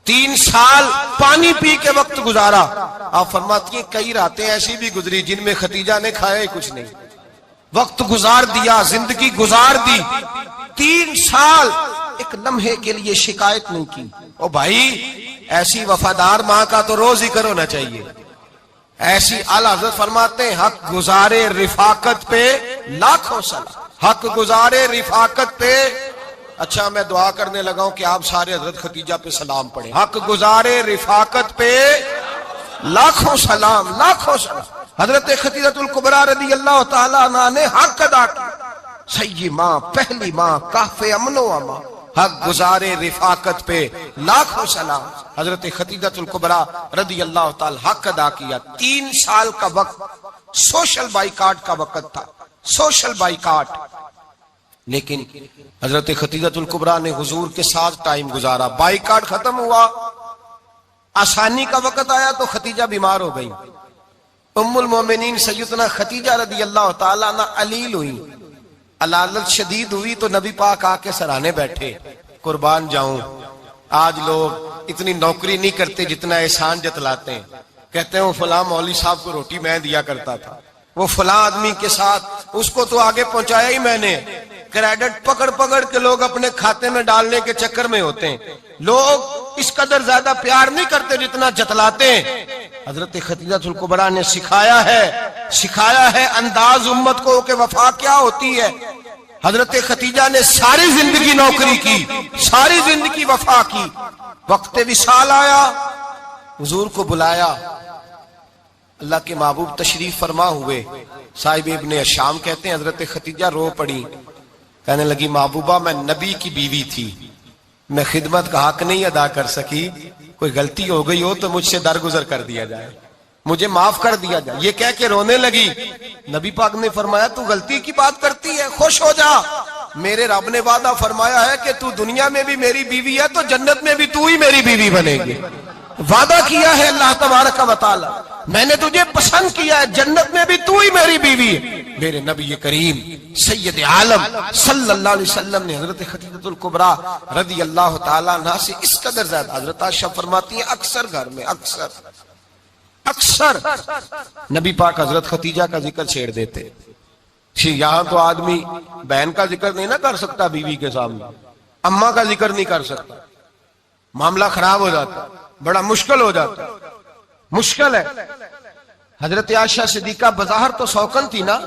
A: 3 سال پانی پی کے وقت گزارا۔ آپ فرماتی ہیں کئی راتیں ایسی بھی گزری جن میں ختیجہ نے کھایا ہی کچھ نہیں، وقت گزار دیا، زندگی گزار دی، 3 سال ایک لمحے کے لیے شکایت نہیں کی۔ او بھائی ایسی وفادار ماں کا تو روز ذکر ہونا چاہیے۔ ایسی اعلیٰ حضرت فرماتے ہیں حق گزارے رفاقت پہ لاکھوں سلام، حق گزارے رفاقت پہ۔ اچھا میں دعا کرنے لگا ہوں کہ آپ سارے حضرت ختیجہ پہ سلام پڑھیں۔ حق گزارے رفاقت پہ لاکھوں سلام، لاکھوں سلام۔ حضرت خدیجہ الکبریٰ رضی اللہ تعالیٰ عنہ نے حق ادا کیا، سیدی ماں، پہلی ماں، کہف امن و امان، حق گزارے رفاقت پہ لاکھوں سلام۔ حضرت خدیجہ الکبریٰ رضی اللہ تعالیٰ حق ادا کیا۔ 3 سال کا وقت سوشل بائیکاٹ کا وقت تھا، سوشل بائیکاٹ، لیکن حضرت خدیجہ الکبریٰ نے حضور کے ساتھ ٹائم گزارا۔ بائیکاٹ ختم ہوا، آسانی کا وقت آیا تو ختیجہ بیمار ہو گئی۔ ام المومنین سیدنا ختیجہ رضی اللہ تعالیٰ عنہ علیل ہوئی، علالت شدید ہوئی تو نبی پاک آ کے سرانے بیٹھے۔ قربان جاؤں، آج لوگ اتنی نوکری نہیں کرتے جتنا احسان جتلاتے ہیں۔ کہتے ہیں وہ فلاں مولوی صاحب کو روٹی میں دیا کرتا تھا، وہ فلاں آدمی کے ساتھ اس کو تو آگے پہنچایا ہی میں نے، کریڈٹ پکڑ پکڑ کے لوگ اپنے کھاتے میں ڈالنے کے چکر میں ہوتے ہیں. لوگ اس قدر زیادہ پیار نہیں کرتے جتنا جتلاتے ہیں. حضرت خدیجہ الکبریٰ نے سکھایا ہے انداز امت کو کہ وفا کیا ہوتی ہے. حضرت خدیجہ نے ساری زندگی نوکری کی، ساری زندگی وفا کی. وقت وصال آیا، حضور کو بلایا. اللہ کے محبوب تشریف فرما ہوئے. صاحب ابن الشام کہتے ہیں حضرت خدیجہ رو پڑی، کہنے لگی محبوبہ میں نبی کی بیوی تھی، میں خدمت کا حق نہیں ادا کر سکی، کوئی غلطی ہو گئی ہو تو مجھ سے درگزر کر دیا جائے، مجھے معاف کر دیا جائے. یہ کہہ کے رونے لگی. نبی پاک نے فرمایا تو غلطی کی بات کرتی ہے، خوش ہو جا، میرے رب نے وعدہ فرمایا ہے کہ تو دنیا میں بھی میری بیوی ہے تو جنت میں بھی تو ہی میری بیوی بنے گی. وعدہ کیا ہے اللہ تبارک و تعالی، میں نے تجھے پسند کیا ہے، جنت میں بھی تو ہی میری بیوی ہے. میرے نبی کریم سید عالم صلی اللہ علیہ وسلم نے حضرت خدیجہ الکبریٰ رضی اللہ تعالیٰ عنہ سے اس قدر زیادہ، حضرت عائشہ فرماتی ہیں اکثر گھر میں اکثر نبی پاک حضرت خدیجہ کا ذکر چھیڑ دیتے. یہاں تو آدمی بہن کا ذکر نہیں نہ کر سکتا بیوی کے سامنے، اماں کا ذکر نہیں کر سکتا، معاملہ خراب ہو جاتا، بڑا مشکل ہو جاتا، مشکل ہے. حضرت عائشہ صدیقہ بظاہر تو سوکن تھی نا،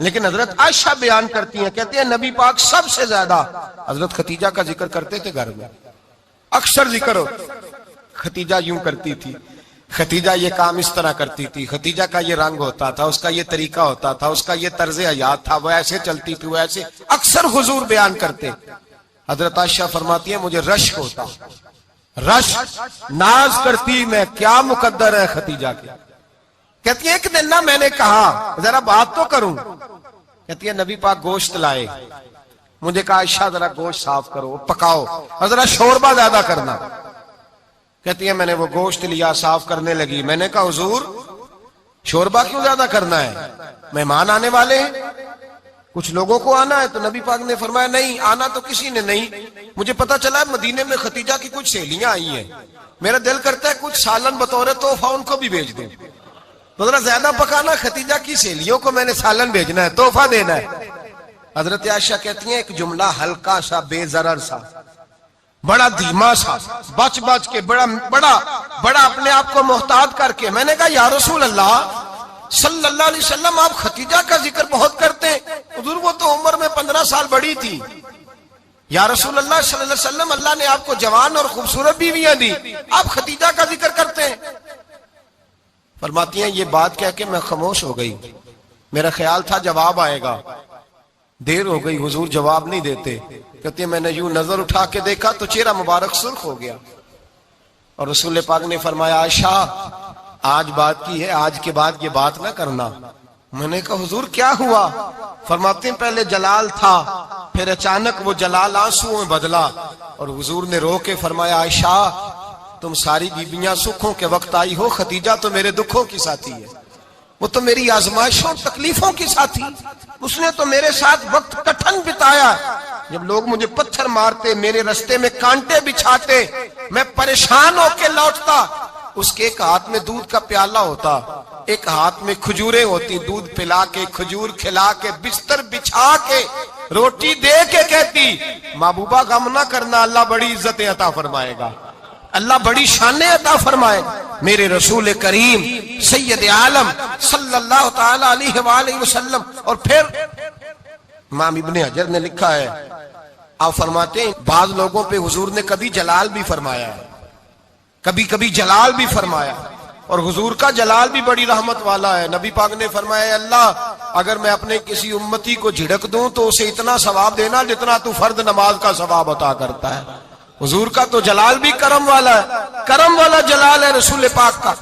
A: لیکن حضرت عائشہ بیان کرتی ہیں، کہتے ہیں نبی پاک سب سے زیادہ حضرت خدیجہ کا ذکر کرتے تھے گھر میں، اکثر ذکر ہو. خدیجہ یوں کرتی تھی، خدیجہ یہ کام اس طرح کرتی تھی، خدیجہ کا یہ رنگ ہوتا تھا، اس کا یہ طریقہ ہوتا تھا، اس کا یہ طرز حیات تھا، وہ ایسے چلتی تھی، وہ ایسے، اکثر حضور بیان کرتے. حضرت عائشہ فرماتی ہیں مجھے رشک ہوتا، رشک، ناز کرتی میں کیا مقدر ہے خدیجہ کے. کہتی ہے ایک دن نا میں نے کہا ذرا بات تو کروں، کہتی ہے نبی پاک گوشت لائے، مجھے کہا عائشہ ذرا گوشت صاف کرو، پکاؤ اور ذرا شوربہ زیادہ کرنا. کہتی ہے میں نے وہ گوشت لیا، صاف کرنے لگی. میں نے کہا حضور شوربہ کیوں زیادہ کرنا ہے، مہمان آنے والے ہیں، کچھ لوگوں کو آنا ہے. تو نبی پاک نے فرمایا نہیں، آنا تو کسی نے نہیں، مجھے پتا چلا مدینے میں خدیجہ کی کچھ سہیلیاں آئی ہیں، میرا دل کرتا ہے کچھ سالن بطور تحفہ ان کو بھی بھیج دیں، تو ذرا زیادہ پکانا، خدیجہ کی سہیلیوں کو میں نے سالن بھیجنا ہے، تحفہ دینا ہے. حضرت عائشہ کہتی ہیں ایک جملہ ہلکا سا، بے ضرر سا، بڑا دھیما سا، بچ کے بڑا اپنے آپ کو محتاط کر کے. میں نے کہا یا رسول اللہ صلی اللہ علیہ وسلم آپ خدیجہ کا ذکر بہت کرتے ہیں، حضور وہ تو عمر میں 15 سال بڑی تھی. یا رسول اللہ صلی اللہ علیہ وسلم اللہ نے آپ کو جوان اور خوبصورت بیویاں دی، آپ خدیجہ کا ذکر کرتے ہیں. فرماتی ہیں یہ بات کہہ کے میں خاموش ہو گئی، میرا خیال تھا جواب آئے گا، دیر ہو گئی، حضور جواب نہیں دیتے. کہتے ہیں میں نے یوں نظر اٹھا کے دیکھا تو چہرہ مبارک سرخ ہو گیا، اور رسول پاک نے فرمایا عائشہ آج بات کی ہے، آج کے بعد یہ بات نہ کرنا. میں نے کہا حضور کیا ہوا؟ فرماتے ہیں پہلے جلال تھا، پھر اچانک وہ جلال آنسو میں بدلا، اور حضور نے رو کے فرمایا عائشہ تم ساری بیویاں سکھوں کے وقت آئی ہو، خدیجہ تو میرے دکھوں کی ساتھی ہے، وہ تو میری آزمائشوں تکلیفوں کی ساتھی، اس نے تو میرے ساتھ وقت کٹھن بتایا. جب لوگ مجھے پتھر مارتے، میرے رستے میں کانٹے بچھاتے، میں پریشان ہو کے لوٹتا، اس کے ایک ہاتھ میں دودھ کا پیالہ ہوتا، ایک ہاتھ میں کھجوریں ہوتی، دودھ پلا کے، کھجور کھلا کے، بستر بچھا کے، روٹی دے کے کہتی محبوبہ غم نہ کرنا، اللہ بڑی عزتیں عطا فرمائے گا، اللہ بڑی شانیں عطا فرمائے گا. میرے رسول کریم سید عالم صلی اللہ تعالی علیہ وآلہ وسلم. اور پھر امام ابن حجر نے لکھا ہے، آپ فرماتے ہیں بعض لوگوں پہ حضور نے کبھی جلال بھی فرمایا ہے، کبھی جلال بھی فرمایا، اور حضور کا جلال بھی بڑی رحمت والا ہے. نبی پاک نے فرمایا اللہ اگر میں اپنے کسی امتی کو جھڑک دوں تو اسے اتنا ثواب دینا جتنا تو فرض نماز کا ثواب عطا کرتا ہے. حضور کا تو جلال بھی کرم والا ہے، کرم والا جلال ہے رسول پاک کا.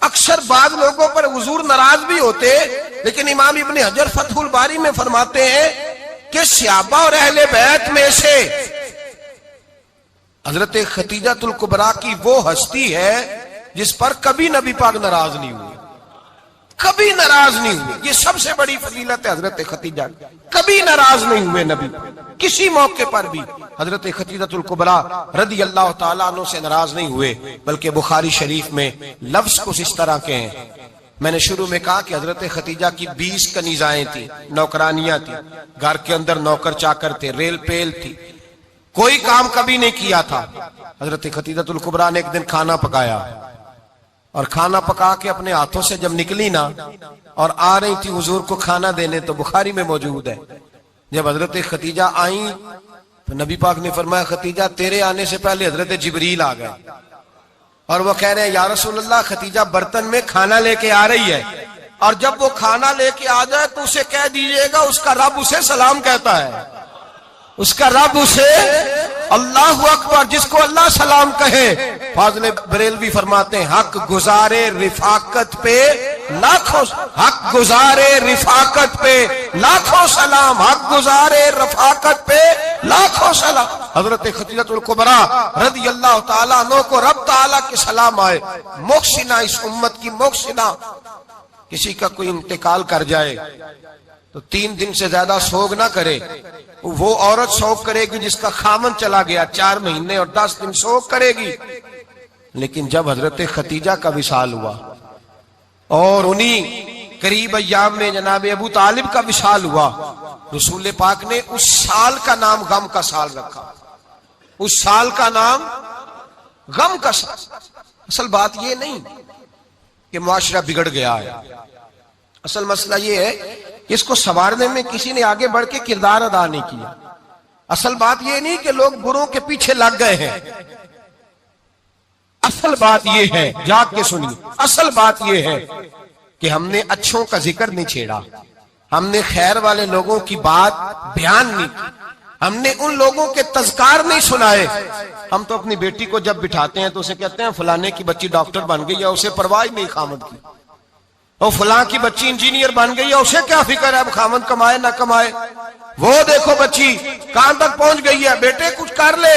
A: اکثر بعض لوگوں پر حضور ناراض بھی ہوتے، لیکن امام ابن حجر فتح الباری میں فرماتے ہیں کہ صحابہ اور اہل بیت میں سے حضرت خدیجہ الکبریٰ کی وہ ہستی ہے جس پر کبھی نبی پاک ناراض نہیں ہوئے، کبھی ناراض نہیں ہوئے. یہ سب سے بڑی فضیلت ہے حضرت خدیجہ، کبھی ناراض نہیں ہوئے نبی، کسی موقع پر بھی حضرت خدیجہ الکبریٰ رضی اللہ تعالیٰ عنہ سے ناراض نہیں ہوئے. بلکہ بخاری شریف میں لفظ کچھ اس طرح کے ہیں، میں نے شروع میں کہا کہ حضرت خدیجہ کی 20 کنیزائیں تھیں، نوکرانیاں تھیں، گھر کے اندر نوکر چاکر تھے، ریل پیل تھی، کوئی کام کبھی نہیں کیا تھا۔ حضرت خدیجہ الکبریٰ نے ایک دن کھانا پکایا، اور کھانا پکا کے اپنے ہاتھوں سے جب نکلی نا اور آ رہی تھی حضور کو کھانا دینے، تو بخاری میں موجود ہے جب حضرت خدیجہ آئیں تو نبی پاک نے فرمایا خدیجہ تیرے آنے سے پہلے حضرت جبریل آ گئے، اور وہ کہہ رہے ہیں یا رسول اللہ خدیجہ برتن میں کھانا لے کے آ رہی ہے، اور جب وہ کھانا لے کے آ جائے تو اسے کہہ دیجئے گا اس کا رب اسے سلام کہتا ہے، اس کا رب اسے اللہ اکبر، جس کو اللہ سلام کہے۔ فاضل بریلوی فرماتے ہیں حق گزارے رفاقت پہ لاکھوں، حق گزارے رفاقت پہ لاکھوں سلام، حق گزارے رفاقت پہ لاکھوں سلام۔ حضرت خدیجہ الکبریٰ رضی اللہ تعالیٰ عنہ کو رب تعالیٰ کے سلام آئے، محسنہ، اس امت کی محسنہ۔ کسی کا کوئی انتقال کر جائے تو 3 دن سے زیادہ سوگ نہ کرے، وہ عورت سوگ کرے گی جس کا خامن چلا گیا، 4 مہینے اور 10 دن سوگ کرے گی۔ لیکن جب حضرت خدیجہ کا وصال ہوا اور انہی قریب ایام میں جناب ابو طالب کا وصال ہوا، رسول پاک نے اس سال کا نام غم کا سال رکھا، اس سال کا نام غم کا سال۔ اصل بات یہ نہیں کہ معاشرہ بگڑ گیا ہے، اصل مسئلہ یہ ہے کہ اس کو سنوارنے میں کسی نے آگے بڑھ کے کردار ادا نہیں کیا۔ اصل بات یہ نہیں کہ لوگ بروں کے پیچھے لگ گئے ہیں، اصل بات یہ ہے، جاگ کے سنیے، اصل بات یہ ہے کہ ہم نے اچھوں کا ذکر نہیں چھیڑا، ہم نے خیر والے لوگوں کی بات بیان نہیں کی، ہم نے ان لوگوں کے تذکار نہیں سنائے۔ ہم تو اپنی بیٹی کو جب بٹھاتے ہیں تو اسے کہتے ہیں فلانے کی بچی ڈاکٹر بن گئی ہے، اسے پرواہ نہیں خامد کی، اور فلاں کی بچی انجینئر بن گئی ہے، اسے کیا فکر ہے اب خامد کمائے نہ کمائے، وہ دیکھو بچی کہاں تک پہنچ گئی ہے، بیٹے کچھ کر لے۔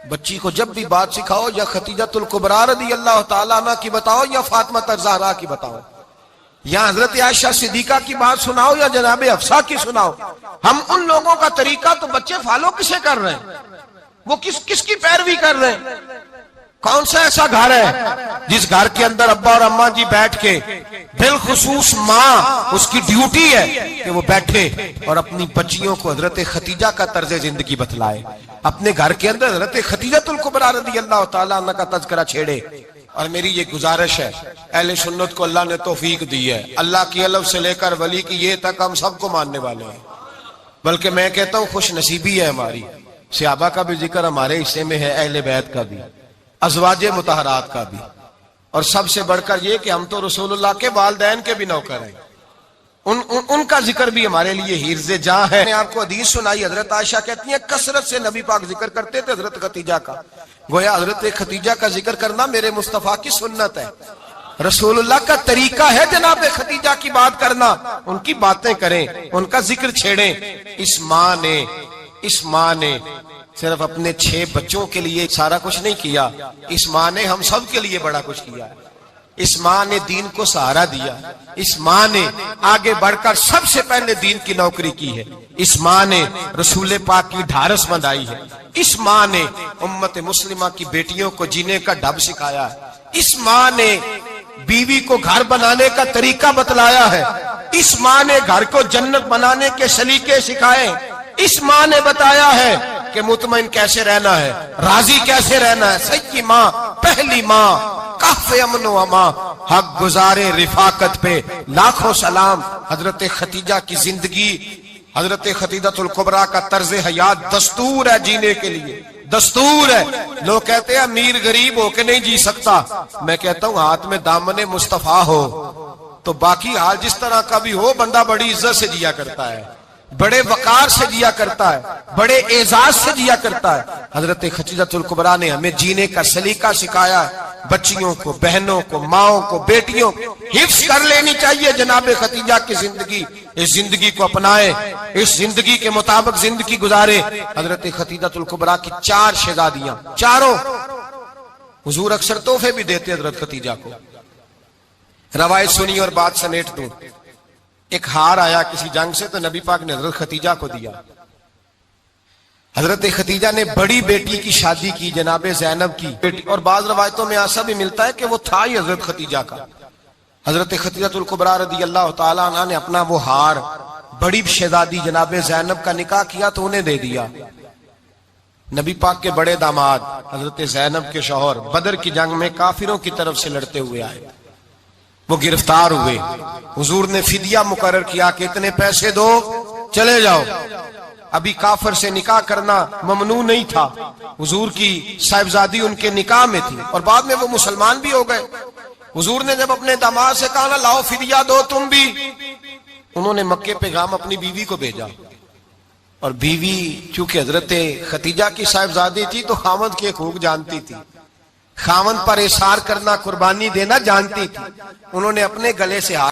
A: بچی کو جب بھی بات سکھاؤ یا خدیجہ الکبریٰ رضی اللہ تعالیٰ عنہ کی بتاؤ یا فاطمہ الزہرا کی بتاؤ، یا حضرت عائشہ صدیقہ کی بات سناؤ یا جناب حفصہ کی سناؤ، ہم ان لوگوں کا طریقہ تو بچے فالو کسے کر رہے ہیں، وہ کس کی پیروی کر رہے ہیں؟ کون سا ایسا گھر ہے جس گھر کے اندر ابا اور اماں جی بیٹھ کے، بالخصوص ماں اس کی ڈیوٹی ہے کہ وہ بیٹھے اور اپنی بچیوں کو حضرت خدیجہ کا طرز زندگی بتلائے، اپنے گھر کے اندر حضرت خدیجہ الکبریٰ رضی اللہ تعالیٰ عنہ کا تذکرہ چھیڑے۔ اور میری یہ گزارش ہے، اہل سنت کو اللہ نے توفیق دی ہے، اللہ کی الف سے لے کر ولی کی یہ تک ہم سب کو ماننے والے ہیں، بلکہ میں کہتا ہوں خوش نصیبی ہے ہماری، صحابہ کا بھی ذکر ہمارے حصے میں ہے، اہل بیت کا بھی، ازواج مطہرات کا بھی، اور سب سے بڑھ کر یہ کہ ہم تو رسول اللہ کے والدین کے بھی نوکر ہیں، ان کا ذکر بھی ہمارے لیے حرز جاں ہے۔ میں آپ کو حدیث سنائی، حضرت عائشہ کہتی ہیں کثرت سے نبی پاک ذکر کرتے تھے حضرت خدیجہ کا، گویا حضرت خدیجہ کا ذکر کرنا میرے مصطفیٰ کی سنت ہے، رسول اللہ کا طریقہ ہے جناب خدیجہ کی بات کرنا، ان کی باتیں کریں، ان کا ذکر چھیڑیں۔ اس ماں نے صرف اپنے 6 بچوں کے لیے سارا کچھ نہیں کیا، اس ماں نے ہم سب کے لیے بڑا کچھ کیا، اس ماں نے دین کو سہارا دیا، اس ماں نے آگے بڑھ کر سب سے پہلے دین کی نوکری کی ہے، اس ماں نے رسول پاک کی ڈھارس بندھائی ہے، اس ماں نے امت مسلمہ کی بیٹیوں کو جینے کا ڈھب سکھایا ہے، اس ماں نے بیوی کو گھر بنانے کا طریقہ بتلایا ہے، اس ماں نے گھر کو جنت بنانے کے سلیقے سکھائے، اس ماں نے بتایا ہے کہ مطمئن کیسے رہنا ہے، راضی کیسے رہنا ہے۔ سچی ماں، پہلی ماں، کہف امن و امان، حق گزارے رفاقت پہ لاکھوں سلام۔ حضرت خدیجہ کی زندگی، حضرت خدیجہ الکبریٰ کا طرز حیات دستور ہے جینے کے لیے، دستور ہے۔ لوگ کہتے ہیں امیر غریب ہو کے نہیں جی سکتا، میں کہتا ہوں ہاتھ میں دامن مصطفیٰ ہو تو باقی حال جس طرح کا بھی ہو، بندہ بڑی عزت سے جیا کرتا ہے، بڑے وقار سے جیا کرتا ہے، بڑے اعزاز سے جیا کرتا ہے۔ حضرت خدیجہ الکبریٰ نے ہمیں جینے کا سلیقہ سکھایا ہے، بچیوں کو، بہنوں کو، ماؤں کو، بیٹیوں کو حفظ کر لینی چاہیے جناب خدیجہ کی زندگی، اس زندگی کو اپنائیں، اس زندگی کے مطابق زندگی گزارے۔ حضرت خدیجہ الکبریٰ کی 4 شہزادیاں، چاروں حضور اکثر تحفے بھی دیتے حضرت خدیجہ کو۔ روایت سنی اور بات سمیٹ دوں، ایک ہار آیا کسی جنگ سے تو نبی پاک نے حضرت خدیجہ کو دیا۔ حضرت خدیجہ نے بڑی بیٹی کی شادی کی، جناب زینب کی بیٹی، اور بعض روایتوں میں ایسا بھی ملتا ہے کہ وہ تھا ہی حضرت خدیجہ کا، حضرت خدیجہ الکبریٰ رضی اللہ تعالیٰ عنہ نے اپنا وہ ہار بڑی شہزادی جناب زینب کا نکاح کیا تو انہیں دے دیا. نبی پاک کے بڑے داماد حضرت زینب کے شوہر بدر کی جنگ میں کافروں کی طرف سے لڑتے ہوئے آئے, وہ گرفتار ہوئے. حضور نے فدیہ مقرر کیا کہ اتنے پیسے دو چلے جاؤ. ابھی کافر سے نکاح کرنا ممنوع نہیں تھا, حضور کی صاحبزادی ان کے نکاح میں تھی اور بعد میں وہ مسلمان بھی ہو گئے. حضور نے جب اپنے داماد سے کہا نا لاؤ فدیہ دو تم بھی, انہوں نے مکے پیغام اپنی بیوی کو بھیجا, اور بیوی چونکہ حضرت خدیجہ کی صاحبزادی تھی تو خاوند کے حقوق جانتی تھی, خاوند پر احسار کرنا قربانی دینا جانتی تھی. انہوں نے اپنے گلے سے ہاتھ